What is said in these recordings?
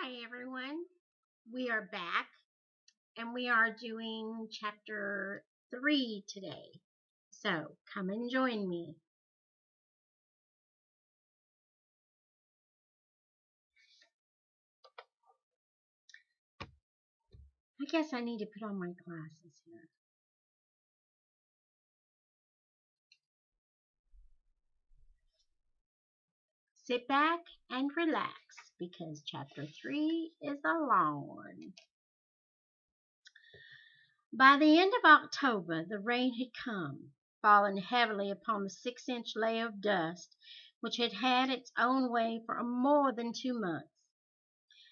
Hi, everyone. We are back and we are doing chapter 3 today. So come and join me. I guess I need to put on my glasses here. Sit back and relax because chapter 3 is a long one. By the end of October, the rain had come, fallen heavily upon the 6-inch layer of dust which had had its own way for more than 2 months.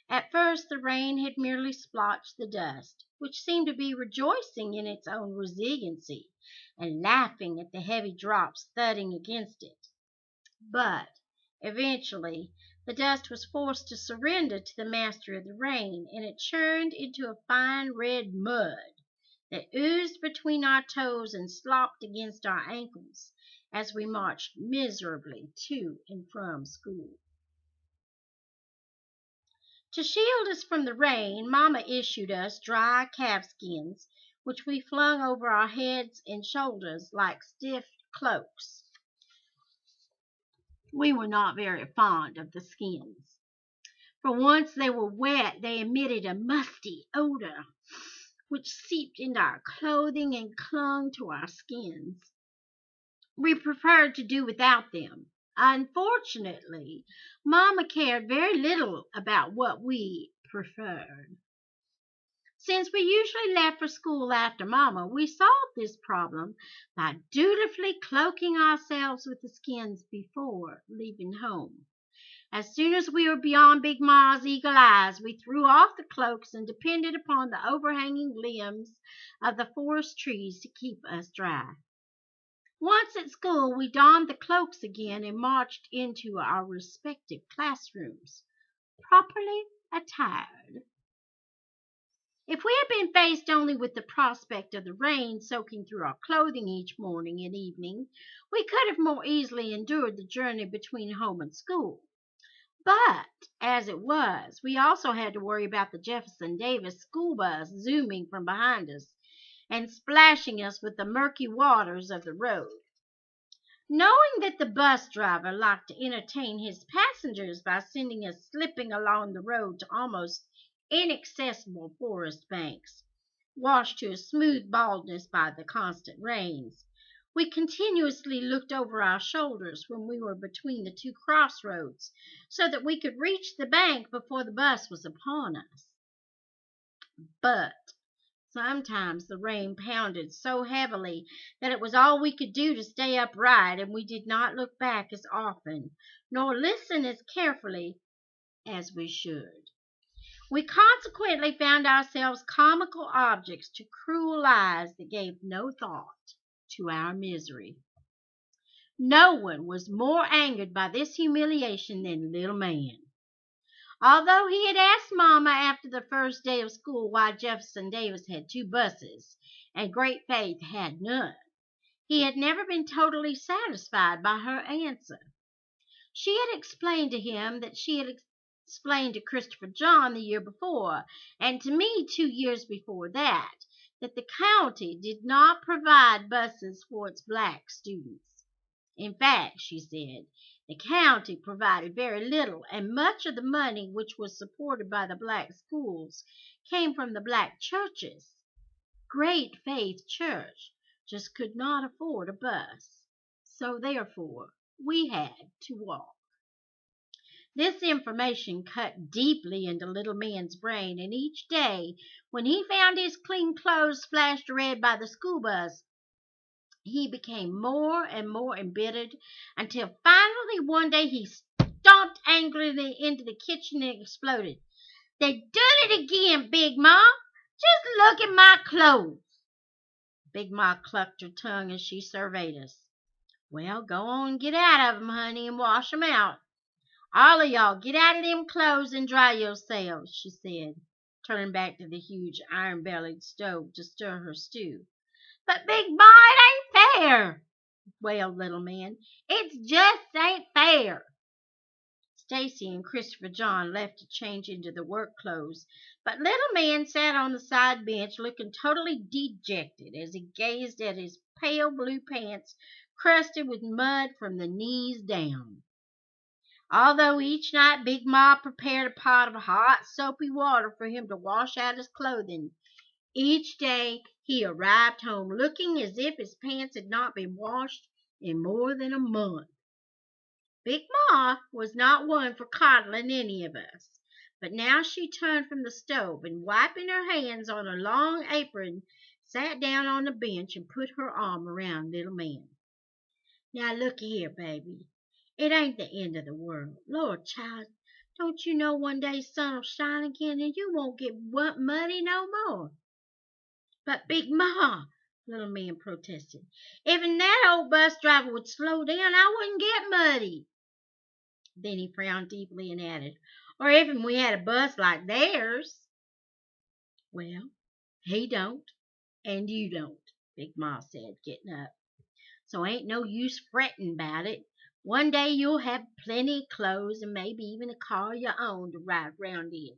At first the rain had merely splotched the dust, which seemed to be rejoicing in its own resiliency and laughing at the heavy drops thudding against it. But eventually the dust was forced to surrender to the mastery of the rain, and it churned into a fine red mud that oozed between our toes and slopped against our ankles as we marched miserably to and from school. To shield us from the rain, Mamma issued us dry calfskins, which we flung over our heads and shoulders like stiff cloaks. We were not very fond of the skins, for once they were wet they emitted a musty odor, which seeped into our clothing and clung to our skins. We preferred to do without them. Unfortunately, Mamma cared very little about what we preferred. Since we usually left for school after Mamma, we solved this problem by dutifully cloaking ourselves with the skins before leaving home. As soon as we were beyond Big Ma's eagle eyes, we threw off the cloaks and depended upon the overhanging limbs of the forest trees to keep us dry. Once at school, we donned the cloaks again and marched into our respective classrooms, properly attired. If we had been faced only with the prospect of the rain soaking through our clothing each morning and evening, we could have more easily endured the journey between home and school. But, as it was, we also had to worry about the Jefferson Davis school bus zooming from behind us and splashing us with the murky waters of the road. Knowing that the bus driver liked to entertain his passengers by sending us slipping along the road to almost inaccessible forest banks, washed to a smooth baldness by the constant rains, we continuously looked over our shoulders when we were between the two crossroads so that we could reach the bank before the bus was upon us. But sometimes the rain pounded so heavily that it was all we could do to stay upright, and we did not look back as often nor listen as carefully as we should. We consequently found ourselves comical objects to cruel eyes that gave no thought to our misery. No one was more angered by this humiliation than little man. Although he had asked Mamma after the first day of school why Jefferson Davis had 2 buses and Great Faith had none, he had never been totally satisfied by her answer. She had explained to him that she had explained to Christopher John the year before, and to me 2 years before that the county did not provide buses for its black students. In fact, she said, the county provided very little, and much of the money which was supported by the black schools came from the black churches. Great Faith Church just could not afford a bus, so therefore we had to walk. This information cut deeply into little man's brain, and each day when he found his clean clothes splashed red by the school bus, he became more and more embittered until finally one day he stomped angrily into the kitchen and exploded. "They done it again, Big Ma! Just look at my clothes!" Big Ma clucked her tongue as she surveyed us. "Well, go on and get out of 'em, honey, and wash 'em out. All of y'all get out of them clothes and dry yourselves," she said, turning back to the huge iron-bellied stove to stir her stew. "But, Big Ma, it ain't fair," wailed little man. "It just ain't fair." Stacy and Christopher John left to change into the work clothes, but Little Man sat on the side bench looking totally dejected as he gazed at his pale blue pants crusted with mud from the knees down. Although each night Big Ma prepared a pot of hot, soapy water for him to wash out his clothing, each day he arrived home looking as if his pants had not been washed in more than a month. Big Ma was not one for coddling any of us, but now she turned from the stove and, wiping her hands on a long apron, sat down on the bench and put her arm around Little Man. "Now looky here, baby. It ain't the end of the world. Lord, child, don't you know one day sun'll shine again and you won't get muddy no more?" "But Big Ma," Little Man protested, "even that old bus driver would slow down, I wouldn't get muddy." Then he frowned deeply and added, "Or even we had a bus like theirs." "Well, he don't, and you don't," Big Ma said, getting up. "So ain't no use fretting 'bout it. One day you'll have plenty of clothes and maybe even a car of your own to ride round in.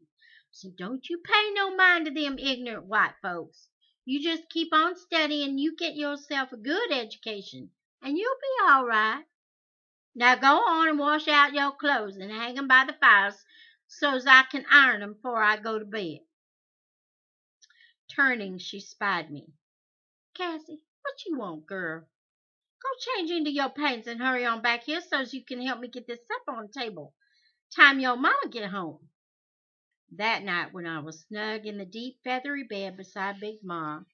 So don't you pay no mind to them ignorant white folks. You just keep on studying, you get yourself a good education, and you'll be all right. Now go on and wash out your clothes and hang 'em by the fire so's I can iron 'em 'fore I go to bed." Turning, she spied me. "Cassie, what you want, girl? Go change into your pants and hurry on back here so's you can help me get this supper on the table. Time your mama get home." That night, when I was snug in the deep feathery bed beside Big Ma,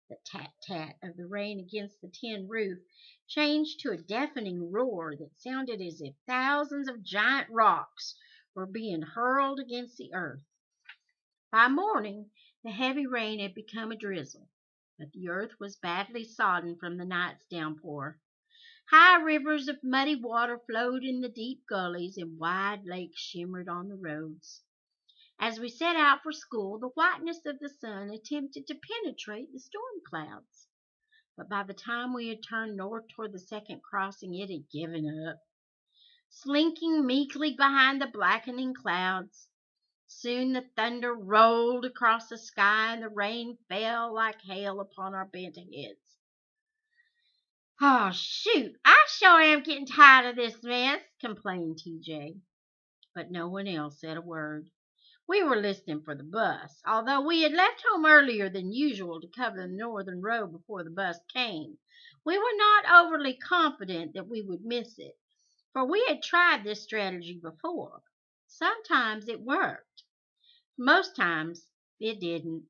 the tat-tat of the rain against the tin roof changed to a deafening roar that sounded as if thousands of giant rocks were being hurled against the earth. By morning the heavy rain had become a drizzle, but the earth was badly sodden from the night's downpour. High rivers of muddy water flowed in the deep gullies, and wide lakes shimmered on the roads. As we set out for school, the whiteness of the sun attempted to penetrate the storm clouds, but by the time we had turned north toward the second crossing it had given up, slinking meekly behind the blackening clouds. Soon the thunder rolled across the sky and the rain fell like hail upon our bent heads. "Oh, shoot, I sure am getting tired of this mess," complained TJ. But no one else said a word. We were listening for the bus. Although we had left home earlier than usual to cover the northern road before the bus came, we were not overly confident that we would miss it, for we had tried this strategy before. Sometimes it worked. Most times it didn't.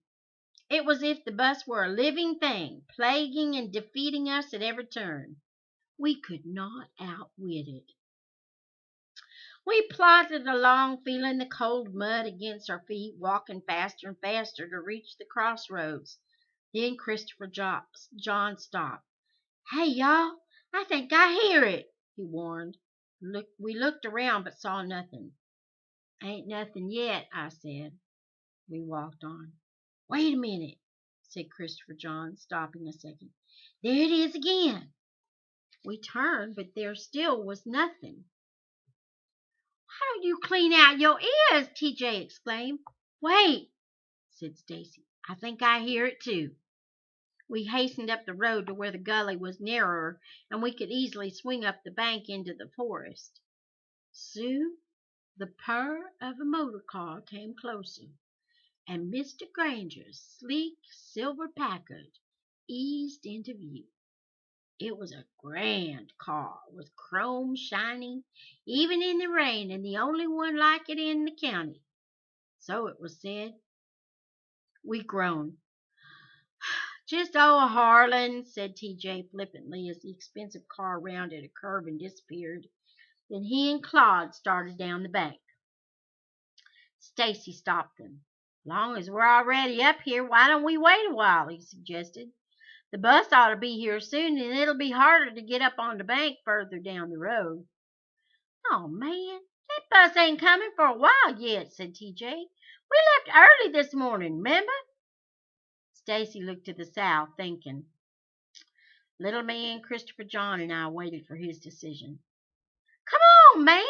It was as if the bus were a living thing, plaguing and defeating us at every turn. We could not outwit it. We plodded along, feeling the cold mud against our feet, walking faster and faster to reach the crossroads. Then Christopher John stopped. "Hey, y'all, I think I hear it," he warned. We looked around but saw nothing. "Ain't nothing yet," I said. We walked on. "Wait a minute," said Christopher John, stopping a second. "There it is again." We turned, but there still was nothing. "Why don't you clean out your ears?" TJ exclaimed. "Wait," said Stacy. "I think I hear it too." We hastened up the road to where the gully was narrower and we could easily swing up the bank into the forest. Soon the purr of a motor car came closer, and Mr. Granger's sleek silver Packard eased into view. It was a grand car with chrome shining even in the rain, and the only one like it in the county. So it was said. We groaned. "Just old Harlan," said TJ flippantly as the expensive car rounded a curve and disappeared. Then he and Claude started down the bank. Stacy stopped them. "Long as we're already up here, why don't we wait a while?" he suggested. "The bus ought to be here soon, and it'll be harder to get up on the bank further down the road." "Oh, man, that bus ain't coming for a while yet," said TJ. "We left early this morning, remember?" Stacy looked to the south, thinking. Little Man, Christopher John, and I waited for his decision. "Come on, man!"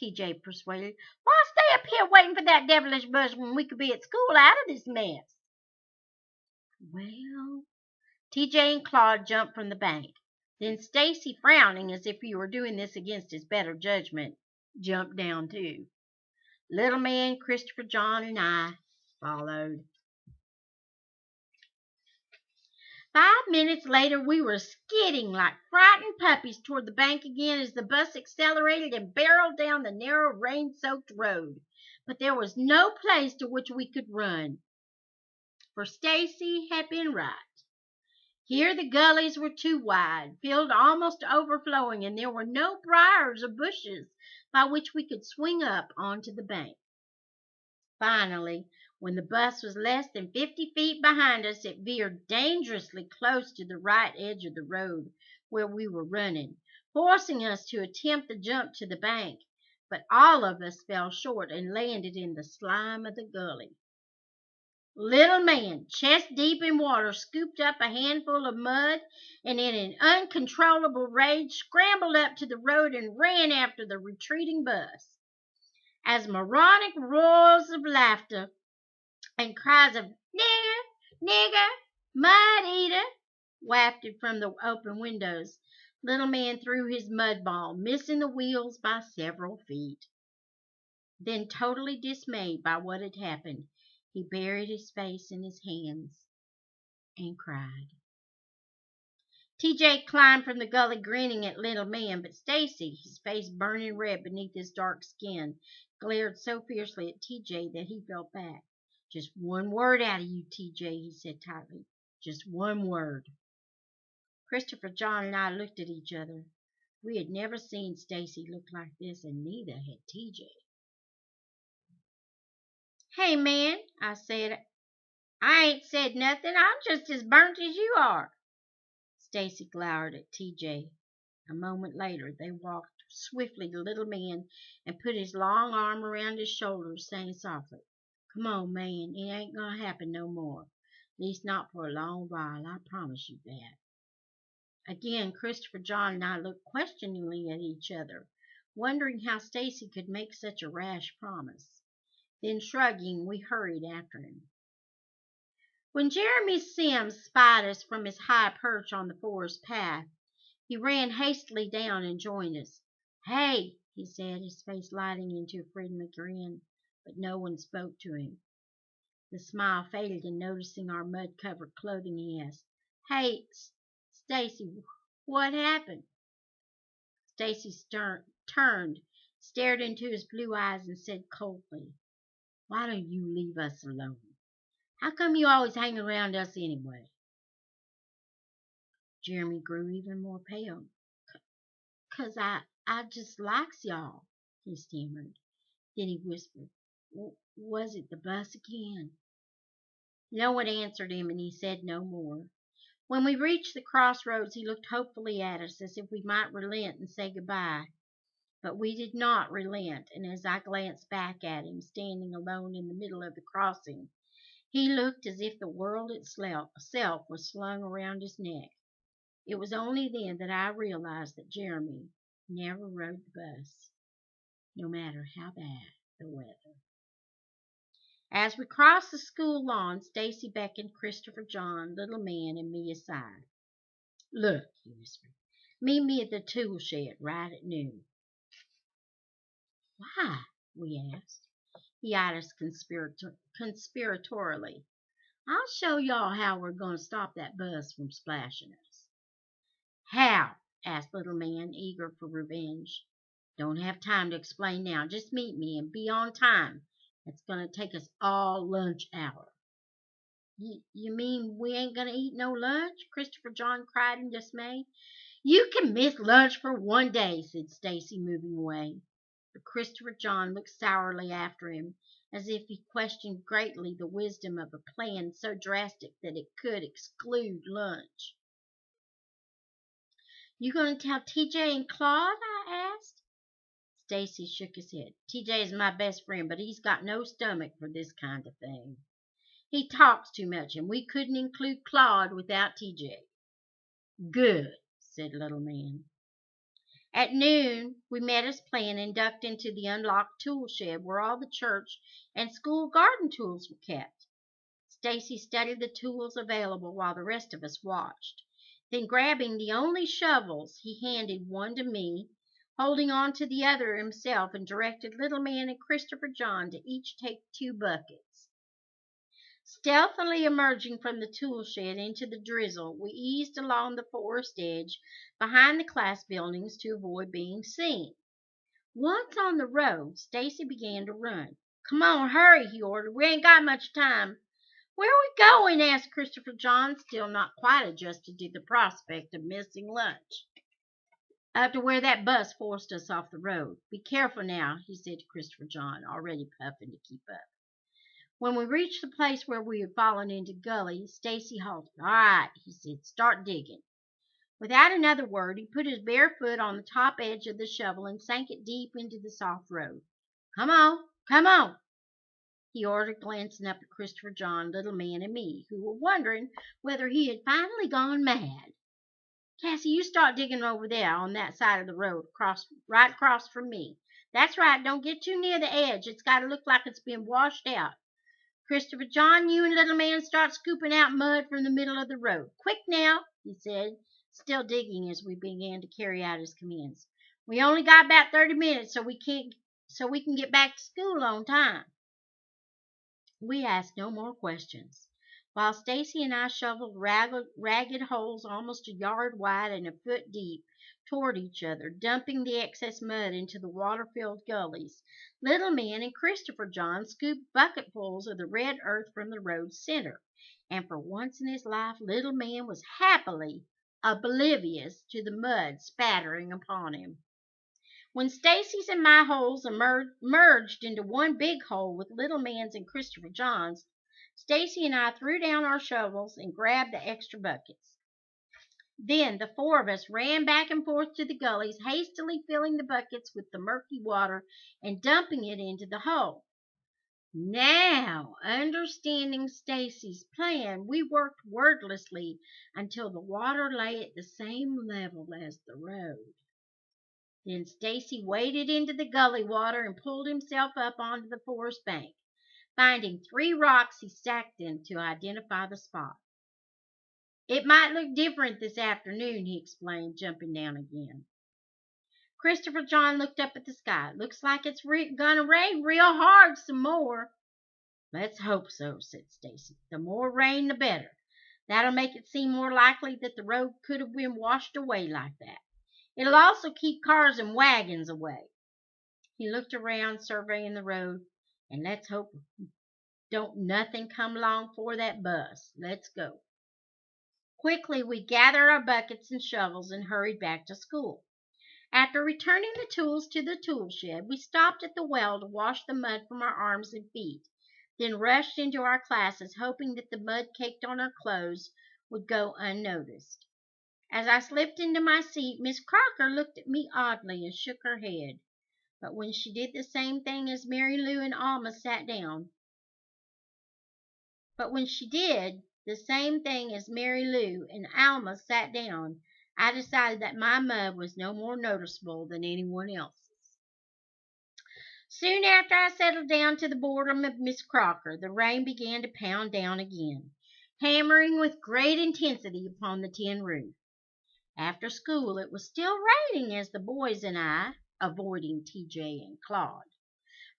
TJ persuaded. Why stay up here waiting for that devilish bus when we could be at school out of this mess? Well, TJ and Claude jumped from the bank. Then Stacy, frowning as if he were doing this against his better judgment, jumped down too. Little Man, Christopher John, and I followed. 5 minutes later, we were skidding like frightened puppies toward the bank again as the bus accelerated and barreled down the narrow, rain-soaked road. But there was no place to which we could run, for Stacy had been right. Here the gullies were too wide, filled almost to overflowing, and there were no briars or bushes by which we could swing up onto the bank. Finally, when the bus was less than 50 feet behind us, it veered dangerously close to the right edge of the road where we were running, forcing us to attempt the jump to the bank, but all of us fell short and landed in the slime of the gully. Little Man, chest deep in water, scooped up a handful of mud and in an uncontrollable rage scrambled up to the road and ran after the retreating bus. As moronic roars of laughter and cries of "Nigger! Nigger! Mud eater!" wafted from the open windows, Little Man threw his mud ball, missing the wheels by several feet. Then, totally dismayed by what had happened, he buried his face in his hands and cried. TJ climbed from the gully grinning at Little Man, but Stacy, his face burning red beneath his dark skin, glared so fiercely at TJ that he fell back. "Just one word out of you, TJ," he said tightly. "Just one word." Christopher John and I looked at each other. We had never seen Stacy look like this, and neither had TJ. "Hey, man," I said, "I ain't said nothing. I'm just as burnt as you are." Stacy glowered at TJ. A moment later they walked swiftly to Little Man and put his long arm around his shoulders, saying softly, "Come on, man. It ain't gonna happen no more. At least not for a long while, I promise you that." Again Christopher John and I looked questioningly at each other, wondering how Stacy could make such a rash promise. Then, shrugging, we hurried after him. When Jeremy Sims spied us from his high perch on the forest path, he ran hastily down and joined us. "Hey," he said, his face lighting into a friendly grin, but no one spoke to him. The smile faded, and noticing our mud-covered clothing, he asked, "Hey, Stacy, what happened?" Stacy turned, stared into his blue eyes, and said coldly, "Why don't you leave us alone? How come you always hang around us anyway?" Jeremy grew even more pale. "'Cause I just likes y'all," he stammered. Then he whispered, "Was it the bus again?" No one answered him, and he said no more. When we reached the crossroads, he looked hopefully at us, as if we might relent and say goodbye. But we did not relent, and as I glanced back at him, standing alone in the middle of the crossing, he looked as if the world itself was slung around his neck. It was only then that I realized that Jeremy never rode the bus, no matter how bad the weather. As we crossed the school lawn, Stacy beckoned Christopher John, Little Man, and me aside. "Look," he whispered, "meet me at the tool shed right at noon." "Why?" we asked. He eyed us conspiratorially. "I'll show y'all how we're going to stop that bus from splashing us." "How?" asked Little Man, eager for revenge. "Don't have time to explain now. Just meet me and be on time. It's going to take us all lunch hour." You mean we ain't going to eat no lunch?" Christopher John cried in dismay. "You can miss lunch for one day," said Stacy, moving away. But Christopher John looked sourly after him, as if he questioned greatly the wisdom of a plan so drastic that it could exclude lunch. "You going to tell TJ and Claude?" I asked. Stacy shook his head. "TJ is my best friend, but he's got no stomach for this kind of thing. He talks too much, and we couldn't include Claude without TJ." "Good," said Little Man. At noon, we met as planned and ducked into the unlocked tool shed where all the church and school garden tools were kept. Stacy studied the tools available while the rest of us watched. Then, grabbing the only shovels, he handed one to me, holding on to the other himself, and directed Little Man and Christopher John to each take 2 buckets. Stealthily emerging from the tool shed into the drizzle, we eased along the forest edge behind the class buildings to avoid being seen. Once on the road, Stacy began to run. "Come on, hurry," he ordered. "We ain't got much time." "Where are we going?" asked Christopher John, still not quite adjusted to the prospect of missing lunch. "Up to where that bus forced us off the road. Be careful now," he said to Christopher John, already puffing to keep up. When we reached the place where we had fallen into the gully, Stacy halted. "All right," he said, "start digging." Without another word, he put his bare foot on the top edge of the shovel and sank it deep into the soft road. "Come on, come on," he ordered, glancing up at Christopher John, Little Man, and me, who were wondering whether he had finally gone mad. "Cassie, you start digging over there on that side of the road, right across from me. That's right, don't get too near the edge. It's got to look like it's been washed out. Christopher John, you and Little Man start scooping out mud from the middle of the road. Quick now," he said, still digging as we began to carry out his commands. "We only got about 30 minutes, so we can get back to school on time." We asked no more questions. While Stacy and I shoveled ragged holes almost a yard wide and a foot deep toward each other, dumping the excess mud into the water-filled gullies, Little Man and Christopher John scooped bucketfuls of the red earth from the road's center, and for once in his life Little Man was happily oblivious to the mud spattering upon him. When Stacy's and my holes merged into one big hole with Little Man's and Christopher John's, Stacy and I threw down our shovels and grabbed the extra buckets. Then the 4 of us ran back and forth to the gullies, hastily filling the buckets with the murky water and dumping it into the hole. Now, understanding Stacy's plan, we worked wordlessly until the water lay at the same level as the road. Then Stacy waded into the gully water and pulled himself up onto the forest bank. Finding 3 rocks, he stacked them to identify the spot. "It might look different this afternoon," he explained, jumping down again. Christopher John looked up at the sky. "Looks like it's gonna rain real hard some more." "Let's hope so," said Stacy. "The more rain, the better. That'll make it seem more likely that the road could have been washed away like that. It'll also keep cars and wagons away." He looked around, surveying the road. "And let's hope don't nothing come along for that bus. Let's go." Quickly we gathered our buckets and shovels and hurried back to school. After returning the tools to the tool shed, we stopped at the well to wash the mud from our arms and feet, then rushed into our classes, hoping that the mud caked on our clothes would go unnoticed. As I slipped into my seat, Miss Crocker looked at me oddly and shook her head. But when she did the same thing as Mary Lou and Alma sat down, I decided that my mud was no more noticeable than anyone else's. Soon after I settled down to the boredom of Miss Crocker, the rain began to pound down again, hammering with great intensity upon the tin roof. After school it was still raining as the boys and I, avoiding TJ and Claude,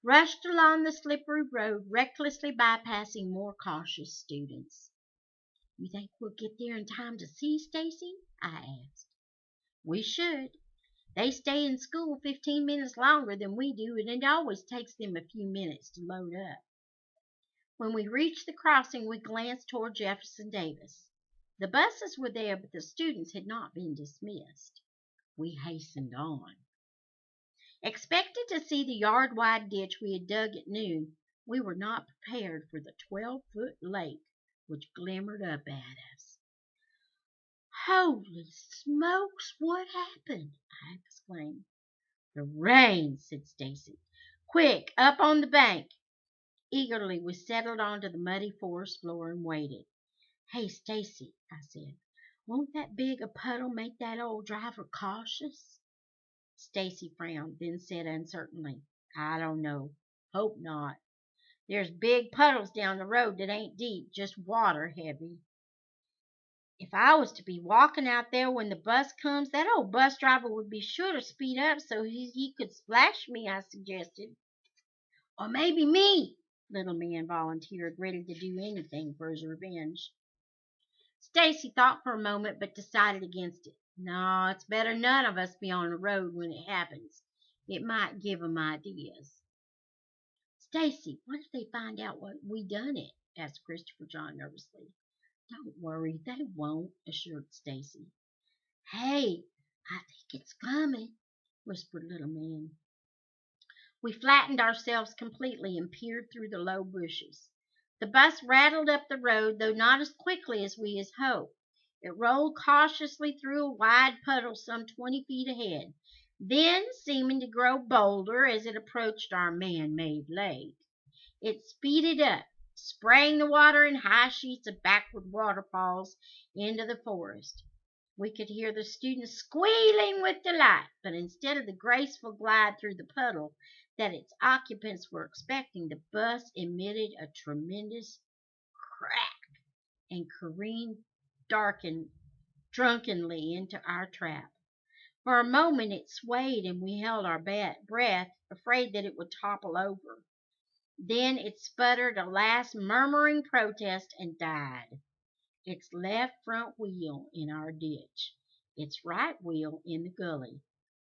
rushed along the slippery road, recklessly bypassing more cautious students. "You think we'll get there in time to see, Stacy?" I asked. "We should. They stay in school 15 minutes longer than we do, and it always takes them a few minutes to load up." When we reached the crossing, we glanced toward Jefferson Davis. The buses were there, but the students had not been dismissed. We hastened on. Expected to see the yard-wide ditch we had dug at noon, we were not prepared for the 12-foot lake which glimmered up at us. "Holy smokes, what happened?" I exclaimed. "The rain," said Stacy. "Quick, up on the bank." Eagerly we settled onto the muddy forest floor and waited. "Hey, Stacy," I said, "won't that big a puddle make that old driver cautious?" Stacy frowned, then said uncertainly, I don't know. Hope not. There's big puddles down the road that ain't deep, just water heavy. If I was to be walking out there when the bus comes, that old bus driver would be sure to speed up so he could splash me, I suggested. Or maybe me, Little Man volunteered, ready to do anything for his revenge. Stacy thought for a moment but decided against it. No, it's better none of us be on the road when it happens. It might give 'em ideas. Stacy, what if they find out what we done it? Asked Christopher John nervously. Don't worry, they won't, assured Stacy. Hey, I think it's coming, whispered Little Man. We flattened ourselves completely and peered through the low bushes. The bus rattled up the road, though not as quickly as we had hoped. It rolled cautiously through a wide puddle some 20 feet ahead, then, seeming to grow bolder as it approached our man-made lake, it speeded up, spraying the water in high sheets of backward waterfalls into the forest. We could hear the students squealing with delight, but instead of the graceful glide through the puddle that its occupants were expecting, the bus emitted a tremendous crack and careened drunkenly into our trap. For a moment it swayed and we held our breath, afraid that it would topple over. Then it sputtered a last murmuring protest and died, its left front wheel in our ditch, its right wheel in the gully,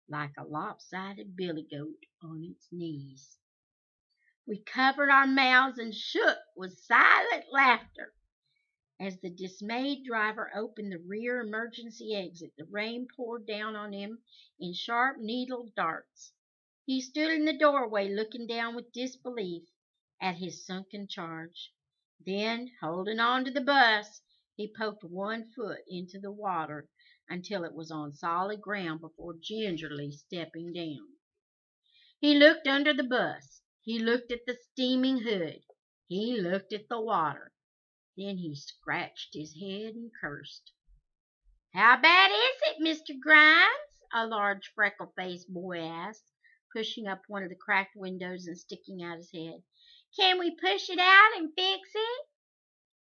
like a lopsided billy goat on its knees. We covered our mouths and shook with silent laughter. As the dismayed driver opened the rear emergency exit, the rain poured down on him in sharp needled darts. He stood in the doorway looking down with disbelief at his sunken charge. Then, holding on to the bus, he poked one foot into the water until it was on solid ground before gingerly stepping down. He looked under the bus. He looked at the steaming hood. He looked at the water. Then he scratched his head and cursed. How bad is it, Mr. Grimes? A large freckle-faced boy asked, pushing up one of the cracked windows and sticking out his head. Can we push it out and fix it?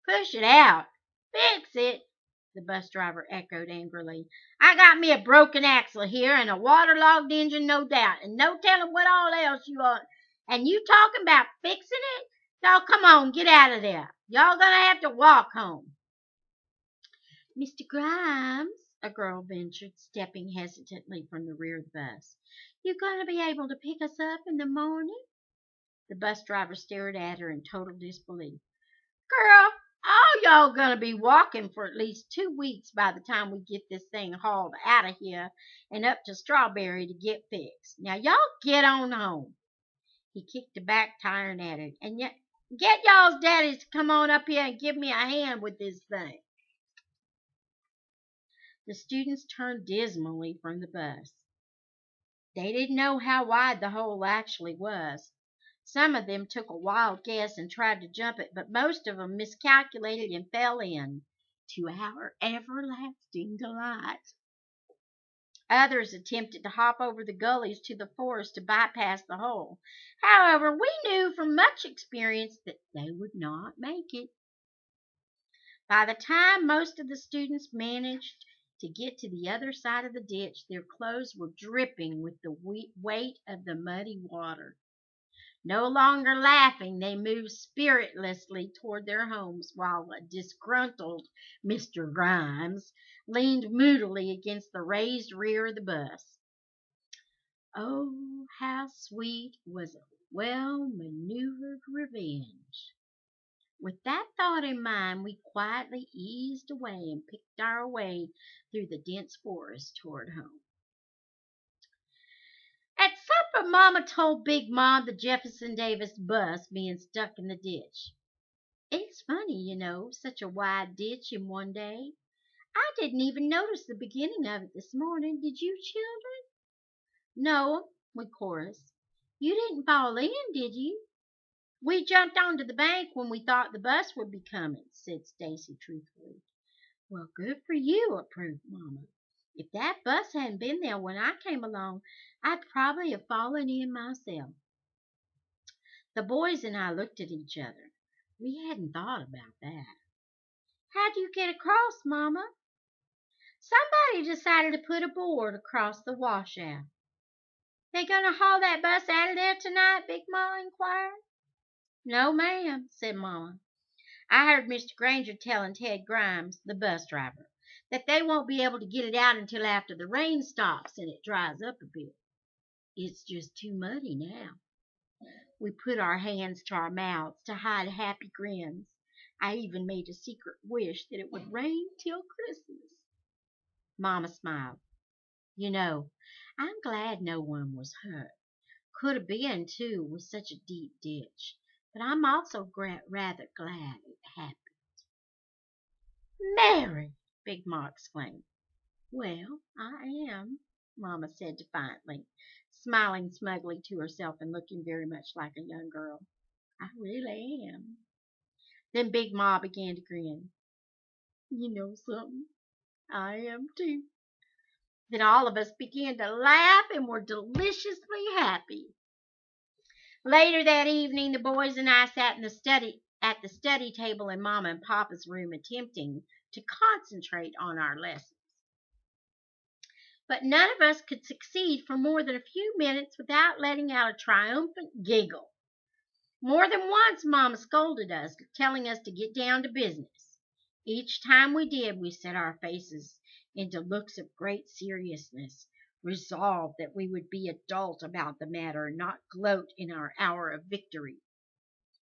Push it out? Fix it? The bus driver echoed angrily. I got me a broken axle here and a waterlogged engine, no doubt, and no telling what all else you want. And you talking about fixing it? Y'all come on, get out of there. Y'all gonna have to walk home. Mr. Grimes, a girl ventured, stepping hesitantly from the rear of the bus. You gonna be able to pick us up in the morning? The bus driver stared at her in total disbelief. Girl, all y'all gonna be walking for at least 2 weeks by the time we get this thing hauled out of here and up to Strawberry to get fixed. Now y'all get on home. He kicked the back tire and added, and yet get y'all's daddies to come on up here and give me a hand with this thing. The students turned dismally from the bus. They didn't know how wide the hole actually was. Some of them took a wild guess and tried to jump it, but most of them miscalculated and fell in, to our everlasting delight. Others attempted to hop over the gullies to the forest to bypass the hole. However, we knew from much experience that they would not make it. By the time most of the students managed to get to the other side of the ditch, their clothes were dripping with the weight of the muddy water. No longer laughing, they moved spiritlessly toward their homes, while a disgruntled Mr. Grimes leaned moodily against the raised rear of the bus. Oh, how sweet was a well-maneuvered revenge! With that thought in mind, we quietly eased away and picked our way through the dense forest toward home. At supper, Mama told Big Ma the Jefferson Davis bus being stuck in the ditch. It's funny, such a wide ditch in one day. I didn't even notice the beginning of it this morning. Did you, children? No, we chorused. You didn't fall in, did you? We jumped onto the bank when we thought the bus would be coming, said Stacy truthfully. Well, good for you, approved Mama. If that bus hadn't been there when I came along, I'd probably have fallen in myself." The boys and I looked at each other. We hadn't thought about that. "How'd you get across, Mama?" "Somebody decided to put a board across the washout." "They gonna haul that bus out of there tonight?" Big Ma inquired. "No, ma'am," said Mama. "I heard Mr. Granger telling Ted Grimes, the bus driver, that they won't be able to get it out until after the rain stops and it dries up a bit. It's just too muddy now." We put our hands to our mouths to hide happy grins. I even made a secret wish that it would rain till Christmas. Mama smiled. "You know, I'm glad no one was hurt. Could have been, too, with such a deep ditch. But I'm also rather glad it happened." "Mary!" Big Ma exclaimed. "Well, I am," Mama said defiantly, smiling smugly to herself and looking very much like a young girl. "I really am." Then Big Ma began to grin. "You know something? I am too." Then all of us began to laugh and were deliciously happy. Later that evening the boys and I sat in the study at the study table in Mama and Papa's room attempting to concentrate on our lessons. But none of us could succeed for more than a few minutes without letting out a triumphant giggle. More than once Mama scolded us, telling us to get down to business. Each time we did, we set our faces into looks of great seriousness, resolved that we would be adult about the matter and not gloat in our hour of victory.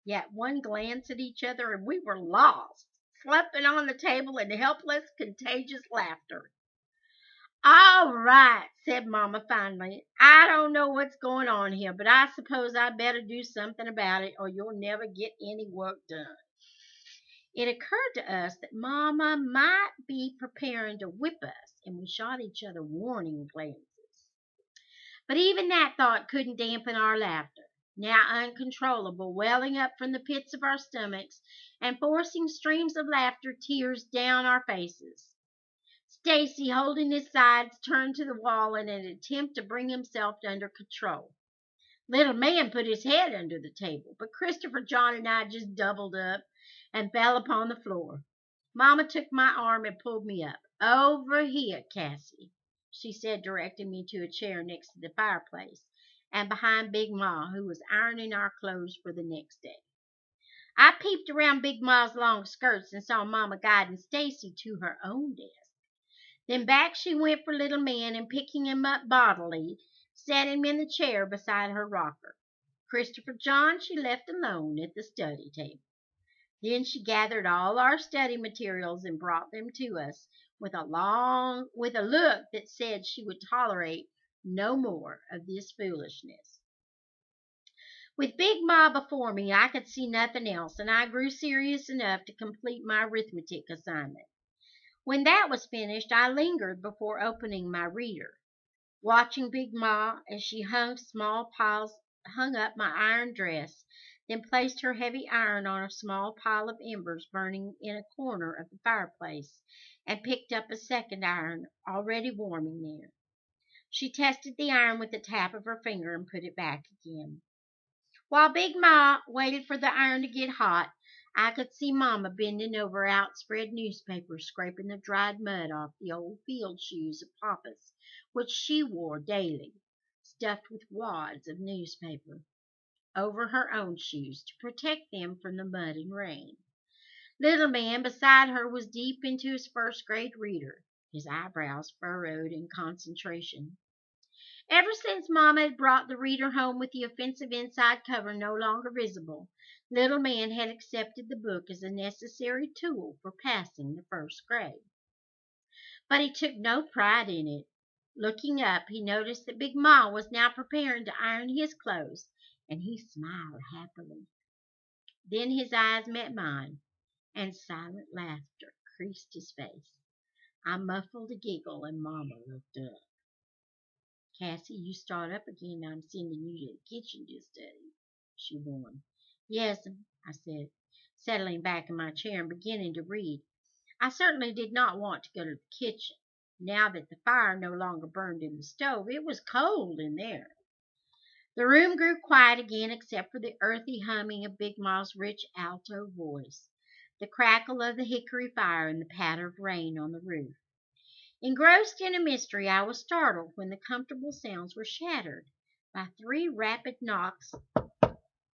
Yet one glance at each other and we were lost, slumping on the table in helpless, contagious laughter. "All right," said Mama finally. "I don't know what's going on here, but I suppose I better do something about it or you'll never get any work done." It occurred to us that Mama might be preparing to whip us, and we shot each other warning glances. But even that thought couldn't dampen our laughter, now uncontrollable, welling up from the pits of our stomachs and forcing streams of laughter tears down our faces. Stacy, holding his sides, turned to the wall in an attempt to bring himself under control. Little man put his head under the table, but Christopher John and I just doubled up and fell upon the floor. Mama took my arm and pulled me up. "Over here, Cassie," she said, directing me to a chair next to the fireplace and behind Big Ma, who was ironing our clothes for the next day. I peeped around Big Ma's long skirts and saw Mama guiding Stacy to her own desk. Then back she went for little man and picking him up bodily, set him in the chair beside her rocker. Christopher John she left alone at the study table. Then she gathered all our study materials and brought them to us with a look that said she would tolerate no more of this foolishness. With Big Ma before me, I could see nothing else, and I grew serious enough to complete my arithmetic assignment. When that was finished, I lingered before opening my reader, watching Big Ma as she hung up my iron dress, then placed her heavy iron on a small pile of embers burning in a corner of the fireplace, and picked up a second iron already warming there. She tested the iron with the tap of her finger and put it back again. While Big Ma waited for the iron to get hot, I could see Mama bending over outspread newspapers, scraping the dried mud off the old field shoes of Papa's, which she wore daily, stuffed with wads of newspaper over her own shoes to protect them from the mud and rain. Little man beside her was deep into his first grade reader, his eyebrows furrowed in concentration. Ever since Mama had brought the reader home with the offensive inside cover no longer visible, little man had accepted the book as a necessary tool for passing the first grade. But he took no pride in it. Looking up, he noticed that Big Ma was now preparing to iron his clothes, and he smiled happily. Then his eyes met mine, and silent laughter creased his face. I muffled a giggle, and Mama looked up. "Cassie, you start up again, I'm sending you to the kitchen to study," she warned. "Yes'm," I said, settling back in my chair and beginning to read. I certainly did not want to go to the kitchen. Now that the fire no longer burned in the stove, it was cold in there. The room grew quiet again except for the earthy humming of Big Ma's rich alto voice, the crackle of the hickory fire, and the patter of rain on the roof. Engrossed in a mystery, I was startled when the comfortable sounds were shattered by 3 rapid knocks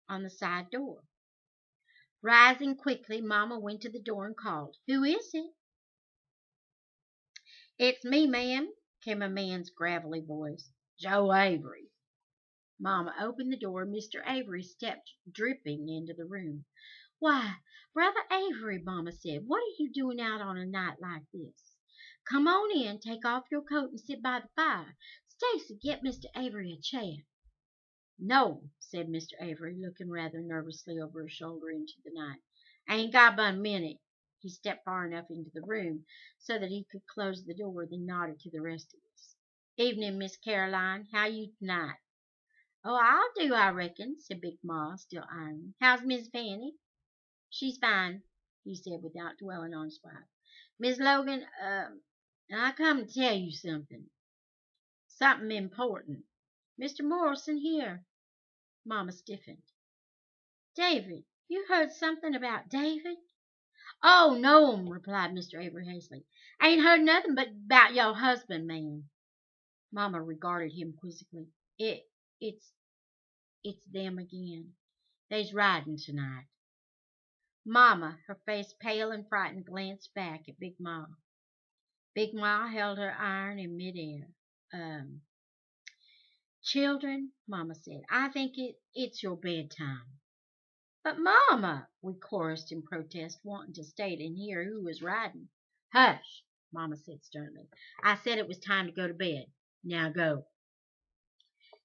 on the side door. Rising quickly, Mama went to the door and called, "Who is it?" "It's me, ma'am," came a man's gravelly voice. "Joe Avery." Mama opened the door, and Mr. Avery stepped dripping into the room. "Why, Brother Avery," Mama said, "what are you doing out on a night like this? Come on in, take off your coat and sit by the fire. Stacy, get Mr. Avery a chair." "No," said Mr. Avery, looking rather nervously over his shoulder into the night. "I ain't got but a minute." He stepped far enough into the room so that he could close the door, then nodded to the rest of us. "Evening, Miss Caroline. How you tonight?" "Oh, I'll do, I reckon," said Big Ma, still ironing. "How's Miss Fanny?" "She's fine," he said without dwelling on his wife. "Miss Logan, I come to tell you something. Something important. Mr. Morrison here." Mama stiffened. "David, you heard something about David?" "Oh, no," replied Mr. Avery hastily. "I ain't heard nothing but about your husband, ma'am." Mama regarded him quizzically. It's them again. They's riding tonight." Mama, her face pale and frightened, glanced back at Big Ma. Big Ma held her iron in midair. "Children," Mama said, "I think it's your bedtime." "But, Mama," we chorused in protest, wanting to state and hear who was riding. "Hush," Mama said sternly. "I said it was time to go to bed. Now go."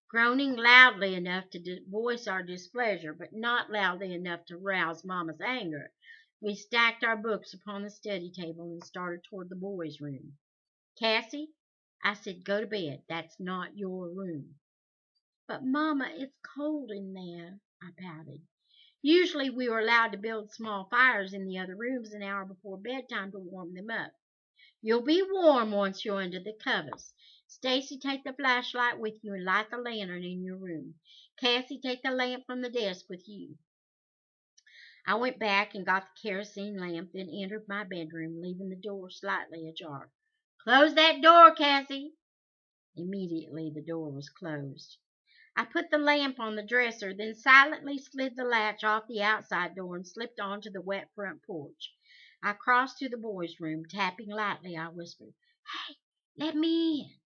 Groaning loudly enough to voice our displeasure, but not loudly enough to rouse Mama's anger, we stacked our books upon the study table and started toward the boys' room. "Cassie," I said, "go to bed. That's not your room." "But, Mama, it's cold in there," I pouted. Usually we were allowed to build small fires in the other rooms an hour before bedtime to warm them up. "You'll be warm once you're under the covers. Stacy, take the flashlight with you and light the lantern in your room. Cassie, take the lamp from the desk with you." I went back and got the kerosene lamp, then entered my bedroom, leaving the door slightly ajar. "Close that door, Cassie." Immediately the door was closed. I put the lamp on the dresser, then silently slid the latch off the outside door and slipped onto the wet front porch. I crossed to the boys' room. Tapping lightly, I whispered, "Hey, let me in."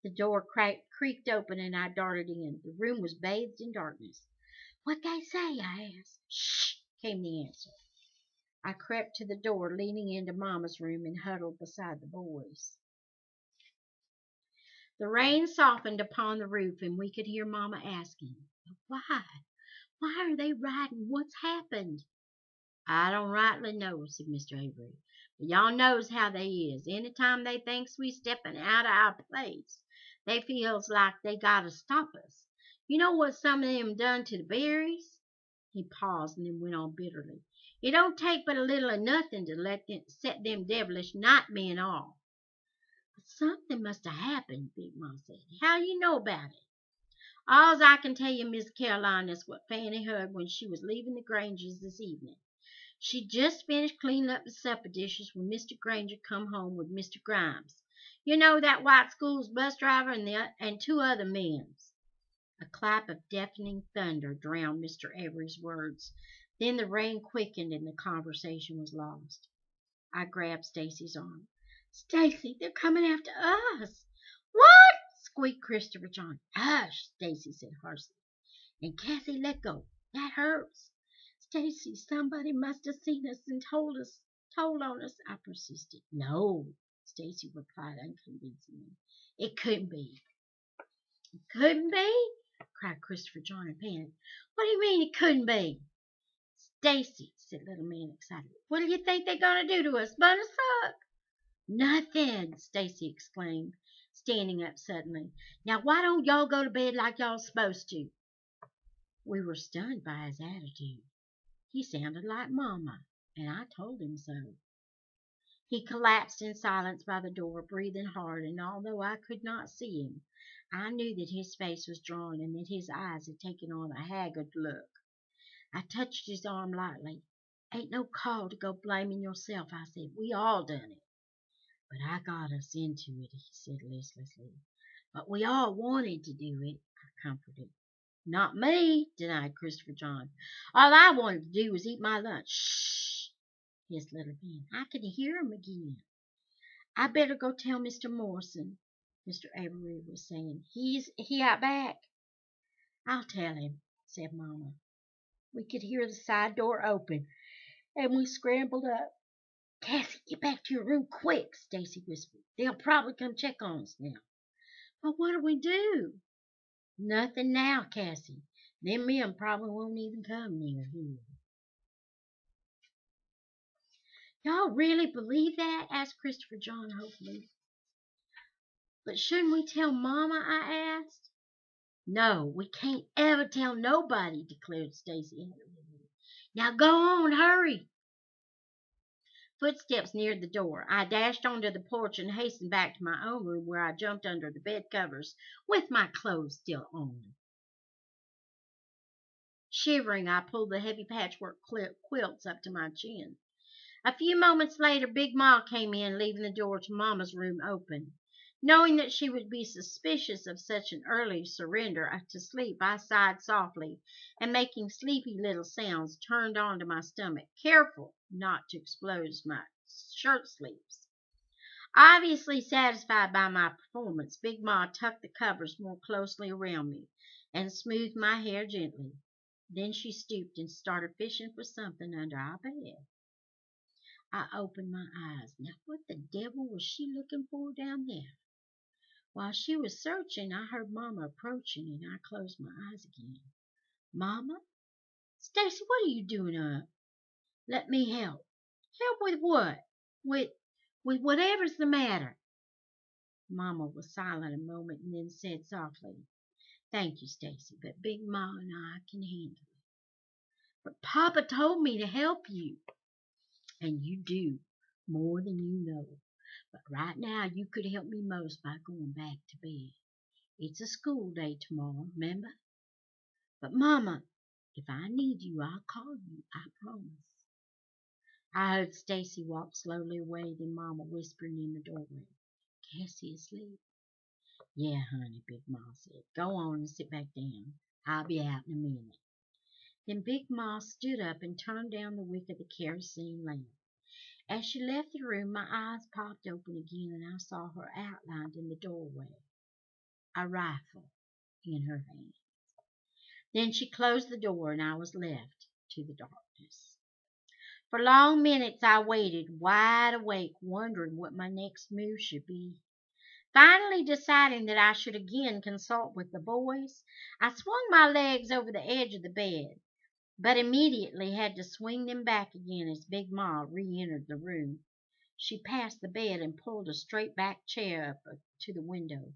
The door creaked open and I darted in. The room was bathed in darkness. "What they say?" I asked. "Shh," came the answer. I crept to the door leading into Mama's room and huddled beside the boys. The rain softened upon the roof and we could hear Mama asking, "Why? Why are they riding? What's happened?" "I don't rightly know," said Mr. Avery. "But y'all knows how they is. Any time they thinks we stepping out of our place, they feels like they gotta stop us. You know what some of them done to the berries?" He paused and then went on bitterly. "It don't take but a little of nothing to set them devilish nightmen off." "But something must have happened," Big Ma said. "How you know about it?" "Alls I can tell you, Miss Caroline, is what Fanny heard when she was leaving the Grangers this evening. She'd just finished cleaning up the supper dishes when Mr. Granger come home with Mr. Grimes. You know, that white school's bus driver and 2 other men." A clap of deafening thunder drowned Mr. Avery's words. Then the rain quickened and the conversation was lost. I grabbed Stacy's arm. "Stacy, they're coming after us." "What?" squeaked Christopher John. "Hush," Stacy said harshly. "And Cassie, let go. That hurts." "Stacy, somebody must have seen us and told on us," I persisted. "No," Stacy replied unconvincingly. "It couldn't be." "It couldn't be?" cried Christopher John in panic. "What do you mean it couldn't be?" "Stacy," said Little Man excitedly, "what do you think they're going to do to us? Burn us up?" "Nothing," Stacy exclaimed, standing up suddenly. "Now why don't y'all go to bed like y'all supposed to?" We were stunned by his attitude. He sounded like Mama, and I told him so. He collapsed in silence by the door, breathing hard, and although I could not see him, I knew that his face was drawn and that his eyes had taken on a haggard look. I touched his arm lightly. "Ain't no call to go blaming yourself," I said. "We all done it." "But I got us into it," he said listlessly. "But we all wanted to do it," I comforted. "Not me," denied Christopher John. "All I wanted to do was eat my lunch." "Shh!" hissed Little Ben. "I can hear him again." "I better go tell Mr. Morrison," Mr. Avery was saying. He out back." "I'll tell him," said Mama. We could hear the side door open, and we scrambled up. "Cassie, get back to your room quick," Stacy whispered. "They'll probably come check on us now." "But what do we do?" "Nothing now, Cassie. Them men probably won't even come near here." "Y'all really believe that?" asked Christopher John hopefully. "But shouldn't we tell Mama?" I asked. "No, we can't ever tell nobody," declared Stacy. "Now go on, hurry." Footsteps neared the door. I dashed onto the porch and hastened back to my own room, where I jumped under the bed covers with my clothes still on. Shivering, I pulled the heavy patchwork quilts up to my chin. A few moments later, Big Ma came in, leaving the door to Mama's room open. Knowing that she would be suspicious of such an early surrender to sleep, I sighed softly and, making sleepy little sounds, turned onto my stomach, careful not to expose my shirt sleeves. Obviously satisfied by my performance, Big Ma tucked the covers more closely around me and smoothed my hair gently. Then she stooped and started fishing for something under our bed. I opened my eyes. Now what the devil was she looking for down there? While she was searching, I heard Mama approaching, and I closed my eyes again. "Mama? Stacy, what are you doing up?" "Let me help." "Help with what?" With whatever's the matter." Mama was silent a moment and then said softly, "Thank you, Stacy, but Big Ma and I can handle it." "But Papa told me to help you." "And you do, more than you know. But right now you could help me most by going back to bed. It's a school day tomorrow, remember?" "But, Mama, if I need you, I'll call you, I promise." I heard Stacy walk slowly away, then Mama whispering in the doorway, "Cassie asleep?" "Yeah, honey," Big Ma said. "Go on and sit back down. I'll be out in a minute." Then Big Ma stood up and turned down the wick of the kerosene lamp. As she left the room, my eyes popped open again, and I saw her outlined in the doorway, a rifle in her hand. Then she closed the door, and I was left to the darkness. For long minutes I waited, wide awake, wondering what my next move should be. Finally deciding that I should again consult with the boys, I swung my legs over the edge of the bed, but immediately had to swing them back again as Big Ma re-entered the room. She passed the bed and pulled a straight-back chair up to the window,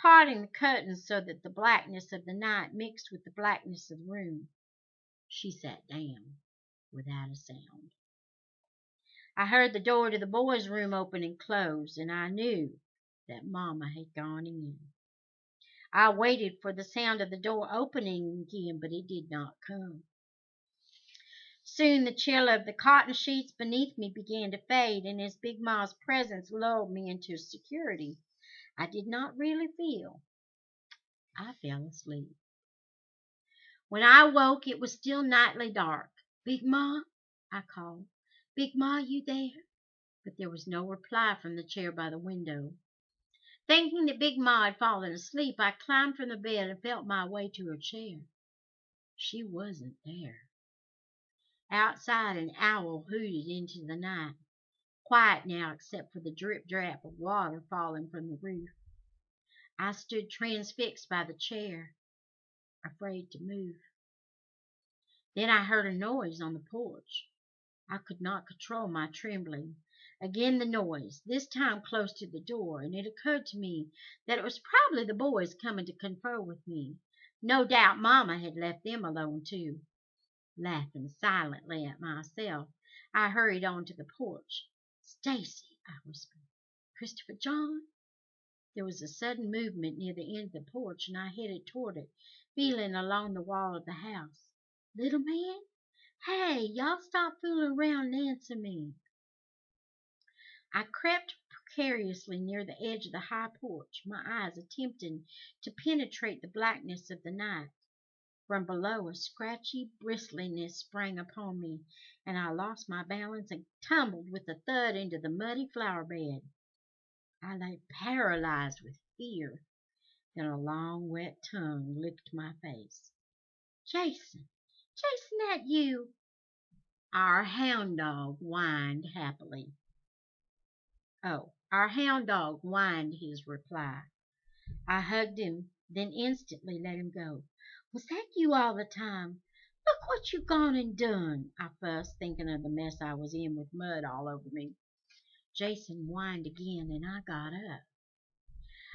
parting the curtains so that the blackness of the night mixed with the blackness of the room. She sat down without a sound. I heard the door to the boys' room open and close, and I knew that Mama had gone in. I waited for the sound of the door opening again, but it did not come. Soon the chill of the cotton sheets beneath me began to fade, and as Big Ma's presence lulled me into security, I did not really feel. I fell asleep. When I woke, it was still nightly dark. "Big Ma," I called. "Big Ma, you there?" But there was no reply from the chair by the window. Thinking that Big Ma had fallen asleep, I climbed from the bed and felt my way to her chair. She wasn't there. Outside, an owl hooted into the night, quiet now except for the drip-drap of water falling from the roof. I stood transfixed by the chair, afraid to move. Then I heard a noise on the porch. I could not control my trembling. Again the noise, this time close to the door, and it occurred to me that it was probably the boys coming to confer with me. No doubt Mama had left them alone too. Laughing silently at myself, I hurried on to the porch. Stacy, I whispered. Christopher John? There was a sudden movement near the end of the porch, and I headed toward it, feeling along the wall of the house. Little man? Hey, y'all stop fooling around and answer me. I crept precariously near the edge of the high porch, my eyes attempting to penetrate the blackness of the night. From below, a scratchy bristliness sprang upon me, and I lost my balance and tumbled with a thud into the muddy flower bed. I lay paralyzed with fear. Then a long, wet tongue licked my face. Jason, that you? Our hound dog whined happily. Oh, our hound dog whined his reply. I hugged him, then instantly let him go. Was that you all the time? Look what you gone and done, I fussed, thinking of the mess I was in with mud all over me. Jason whined again, and I got up.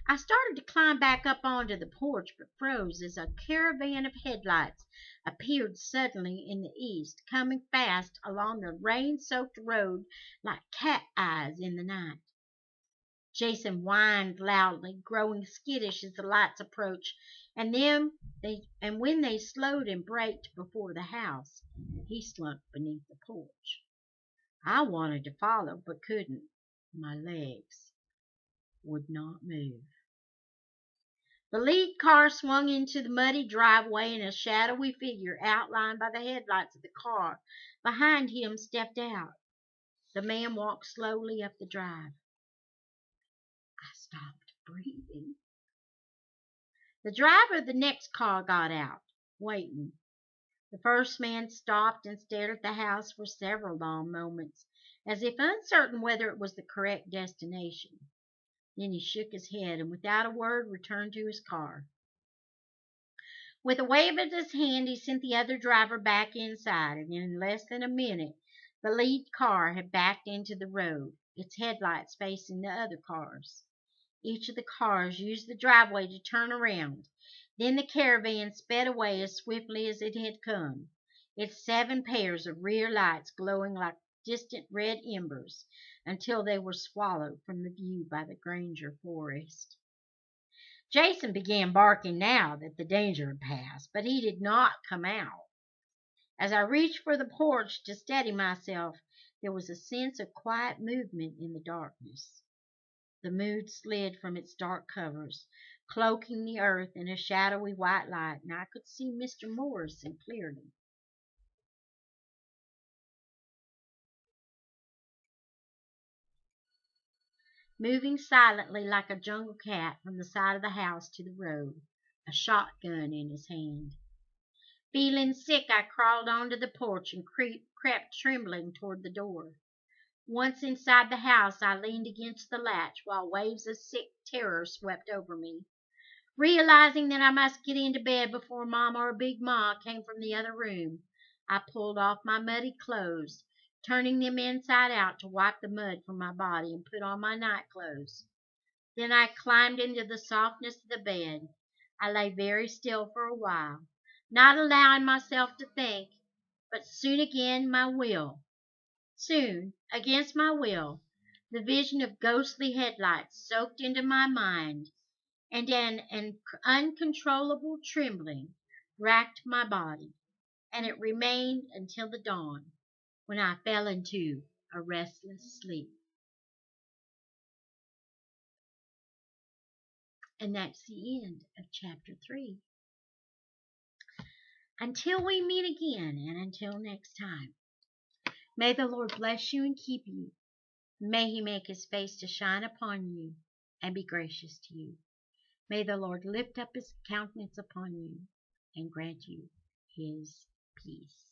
I started to climb back up onto the porch, but froze as a caravan of headlights appeared suddenly in the east, coming fast along the rain-soaked road like cat eyes in the night. Jason whined loudly, growing skittish as the lights approached, and when they slowed and braked before the house, he slunk beneath the porch. I wanted to follow, but couldn't. My legs would not move. The lead car swung into the muddy driveway, and a shadowy figure outlined by the headlights of the car behind him stepped out. The man walked slowly up the drive. I stopped breathing. The driver of the next car got out, waiting. The first man stopped and stared at the house for several long moments, as if uncertain whether it was the correct destination. Then he shook his head and without a word returned to his car. With a wave of his hand, he sent the other driver back inside, and in less than a minute the lead car had backed into the road, its headlights facing the other cars. Each of the cars used the driveway to turn around. Then the caravan sped away as swiftly as it had come, its 7 pairs of rear lights glowing like distant red embers, until they were swallowed from the view by the Granger forest. Jason began barking now that the danger had passed, but he did not come out. As I reached for the porch to steady myself, there was a sense of quiet movement in the darkness. The moon slid from its dark covers, cloaking the earth in a shadowy white light, and I could see Mr. Morrison clearly. Moving silently like a jungle cat from the side of the house to the road, a shotgun in his hand. Feeling sick, I crawled onto the porch and crept trembling toward the door. Once inside the house, I leaned against the latch while waves of sick terror swept over me. Realizing that I must get into bed before Mama or Big Ma came from the other room, I pulled off my muddy clothes, turning them inside out to wipe the mud from my body, and put on my night clothes. Then I climbed into the softness of the bed. I lay very still for a while, not allowing myself to think, but soon, against my will, the vision of ghostly headlights soaked into my mind, and an uncontrollable trembling racked my body, and it remained until the dawn, when I fell into a restless sleep. And that's the end of chapter 3. Until we meet again, and until next time, may the Lord bless you and keep you. May he make his face to shine upon you and be gracious to you. May the Lord lift up his countenance upon you and grant you his peace.